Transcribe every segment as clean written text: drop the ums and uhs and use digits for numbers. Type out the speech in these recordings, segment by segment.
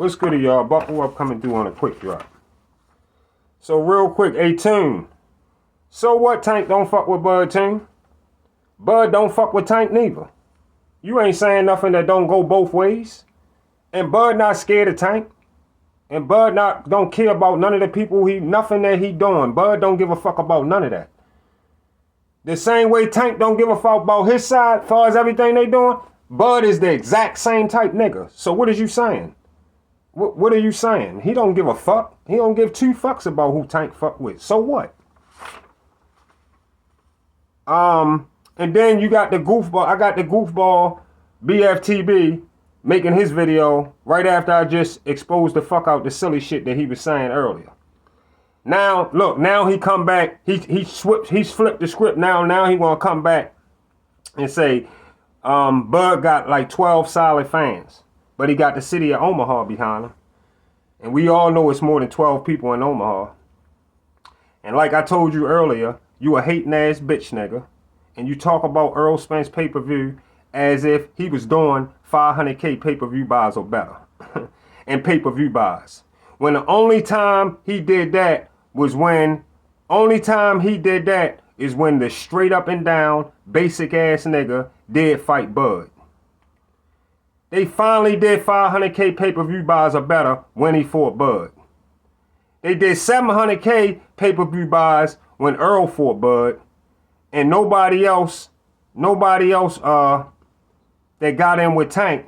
What's good, y'all? Buckle up, coming through on a quick drop. So real quick, A-Tune. So what, Tank don't fuck with Bud Tune? Bud don't fuck with Tank neither. You ain't saying nothing that don't go both ways. And Bud not scared of Tank. And Bud don't care about none of the people nothing that he doing. Bud don't give a fuck about none of that. The same way Tank don't give a fuck about his side as far as everything they doing, Bud is the exact same type nigga. So what is you saying? What are you saying? He don't give a fuck. He don't give two fucks about who Tank fuck with. So what? And then you got the goofball. I got the goofball BFTB making his video right after I just exposed the fuck out the silly shit that he was saying earlier. Now, look, now he come back. He's flipped the script now he want to come back and say, Bud got like 12 solid fans, but he got the city of Omaha behind him. And we all know it's more than 12 people in Omaha. And like I told you earlier, you a hating ass bitch nigga. And you talk about Earl Spence pay-per-view as if he was doing 500K pay-per-view buys or better. And pay-per-view buys. When the only time he did that is when the straight up and down basic ass nigga did fight Bud. They finally did 500K pay-per-view buys or better when he fought Bud. They did 700K pay-per-view buys when Earl fought Bud. And nobody else that got in with Tank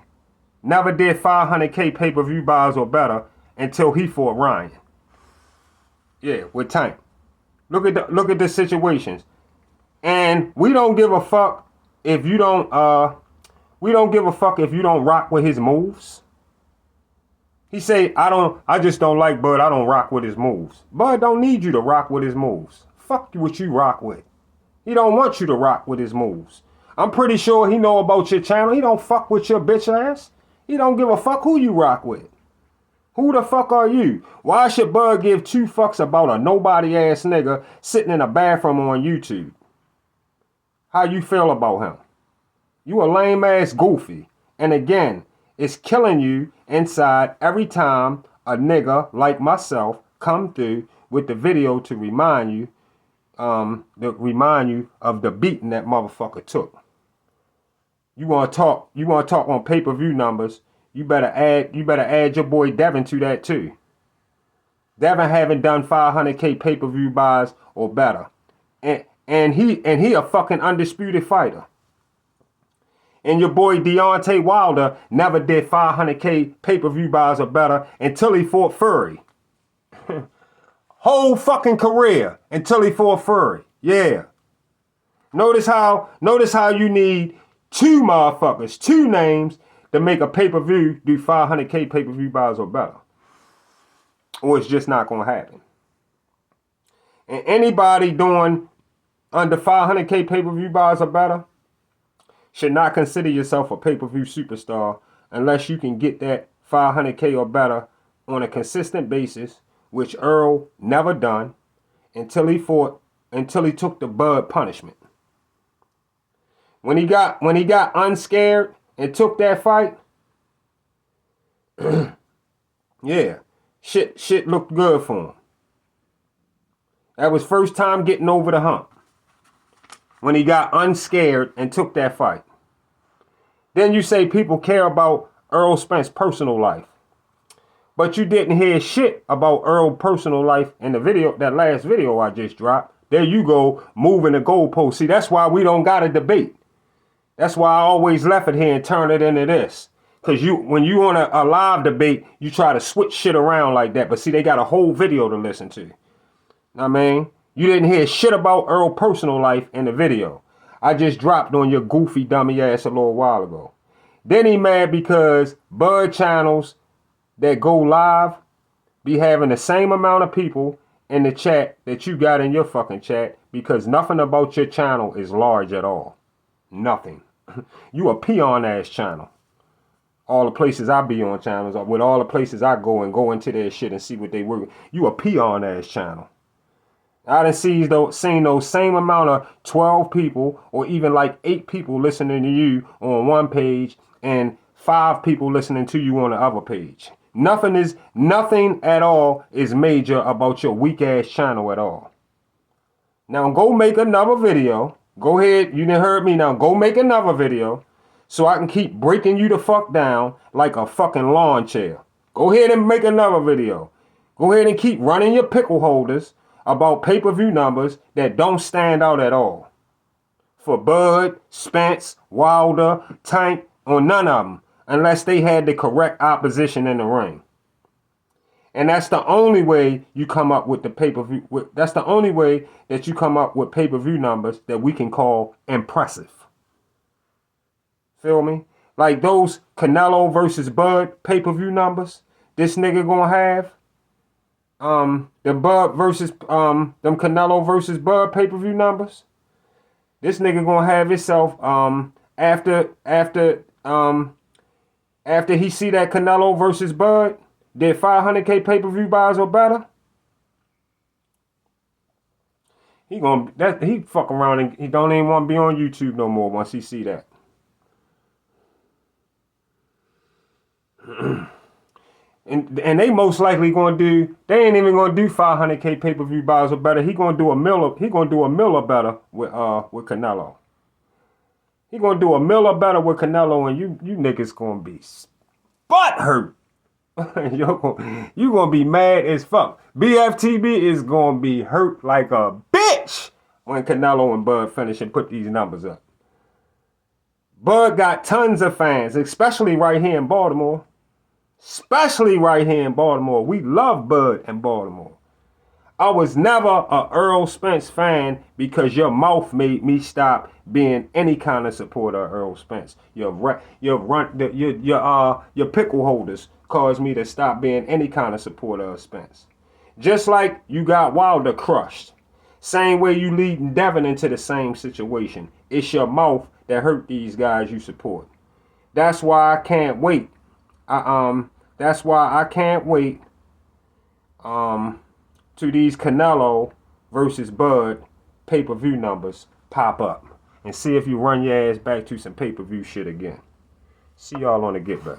never did 500K pay-per-view buys or better until he fought Ryan. Yeah, with Tank. Look at the situations. And we don't give a fuck if you don't rock with his moves. He say, I just don't like Bud, I don't rock with his moves. Bud don't need you to rock with his moves. Fuck what you rock with. He don't want you to rock with his moves. I'm pretty sure he know about your channel. He don't fuck with your bitch ass. He don't give a fuck who you rock with. Who the fuck are you? Why should Bud give two fucks about a nobody ass nigga sitting in a bathroom on YouTube? How you feel about him? You a lame ass goofy. And again, it's killing you inside every time a nigga like myself come through with the video to remind you of the beating that motherfucker took. You want to talk on pay-per-view numbers, you better add your boy Devin to that too. Devin haven't done 500K pay-per-view buys or better. And he a fucking undisputed fighter. And your boy Deontay Wilder never did 500K pay-per-view buys or better until he fought Fury. Whole fucking career until he fought Fury. Yeah. Notice how you need two motherfuckers, two names to make a pay-per-view do 500K pay-per-view buys or better. Or it's just not going to happen. And anybody doing under 500K pay-per-view buys or better should not consider yourself a pay-per-view superstar unless you can get that 500K or better on a consistent basis, which Earl never done until he took the Bud punishment. When he got unscared and took that fight, yeah, shit looked good for him. That was first time getting over the hump. When he got unscared and took that fight. Then you say people care about Earl Spence's personal life. But you didn't hear shit about Earl's personal life in the video, that last video I just dropped. There you go, moving the goalpost. See, that's why we don't got a debate. That's why I always left it here and turn it into this. Because when you on a live debate, you try to switch shit around like that. But see, they got a whole video to listen to. I mean, you didn't hear shit about Earl's personal life in the video. I just dropped on your goofy dummy ass a little while ago. Then he mad because Bud channels that go live be having the same amount of people in the chat that you got in your fucking chat because nothing about your channel is large at all. Nothing. You a peon ass channel. All the places I be on channels, with all the places I go into their shit and see what they work. You a peon ass channel. I done seen those same amount of 12 people or even like 8 people listening to you on one page and 5 people listening to you on the other page. Nothing at all is major about your weak ass channel at all. Now go make another video. Go ahead, you done heard me now. Go make another video so I can keep breaking you the fuck down like a fucking lawn chair. Go ahead and make another video. Go ahead and keep running your pickle holders about pay-per-view numbers that don't stand out at all. For Bud, Spence, Wilder, Tank, or none of them, unless they had the correct opposition in the ring. And that's the only way you come up with the pay-per-view. That's the only way that you come up with pay-per-view numbers that we can call impressive. Feel me? Like those Canelo versus Bud pay-per-view numbers this nigga gonna have. The Bud versus them Canelo versus Bud pay-per-view numbers. This nigga gonna have himself after he see that Canelo versus Bud did 500K pay-per-view buys or better. He fuck around and he don't even want to be on YouTube no more once he see that. And they most likely gonna do. They ain't even gonna do 500K pay-per-view buys or better. He gonna do a mill or better with Canelo. He gonna do a mill or better with Canelo, and you niggas gonna be butt hurt. You gonna be mad as fuck. BFTB is gonna be hurt like a bitch when Canelo and Bud finish and put these numbers up. Bud got tons of fans, especially right here in Baltimore. We love Bud in Baltimore. I was never a Earl Spence fan because your mouth made me stop being any kind of supporter of Earl Spence. Your pickle holders caused me to stop being any kind of supporter of Spence. Just like you got Wilder crushed. Same way you leading Devin into the same situation. It's your mouth that hurt these guys you support. That's why I can't wait. That's why I can't wait to these Canelo versus Bud pay-per-view numbers pop up. And see if you run your ass back to some pay-per-view shit again. See y'all on the Get Back.